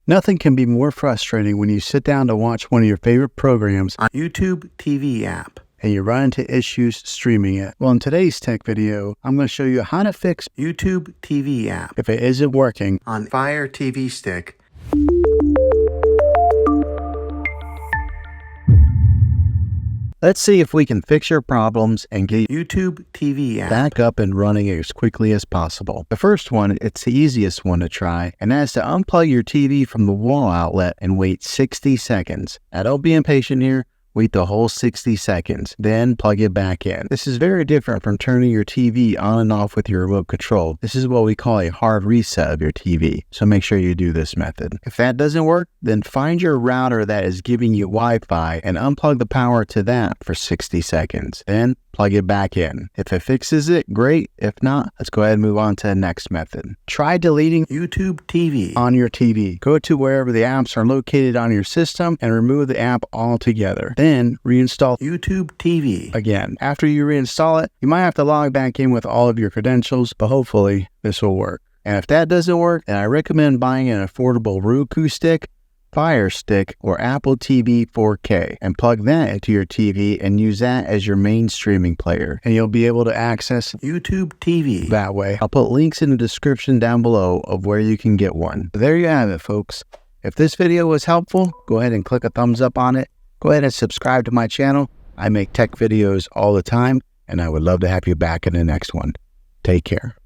Nothing can be more frustrating when you sit down to watch one of your favorite programs on YouTube TV app and you run into issues streaming it. Well, in today's tech video, I'm going to show you how to fix YouTube TV app if it isn't working on Fire TV Stick. Let's see if we can fix your problems and get YouTube TV app back up and running as quickly as possible. The first one, it's the easiest one to try, and that's to unplug your TV from the wall outlet and wait 60 seconds. Now don't be impatient here. Wait the whole 60 seconds, then plug it back in. This is very different from turning your TV on and off with your remote control. This is what we call a hard reset of your TV, so make sure you do this method. If that doesn't work, then find your router that is giving you Wi-Fi and unplug the power to that for 60 seconds. Then plug it back in. If it fixes it, great. If not, let's go ahead and move on to the next method. Try deleting YouTube TV on your TV. Go to wherever the apps are located on your system and remove the app altogether. Then reinstall YouTube TV again. After you reinstall it, you might have to log back in with all of your credentials, but hopefully this will work. And if that doesn't work, then I recommend buying an affordable Roku stick, Fire Stick, or Apple TV 4K and plug that into your TV and use that as your main streaming player, and you'll be able to access YouTube TV that way. I'll put links in the description down below of where you can get one. There you have it, folks. If this video was helpful, go ahead and click a thumbs up on it. Go ahead and subscribe to my channel. I make tech videos all the time, and I would love to have you back in the next one. Take care.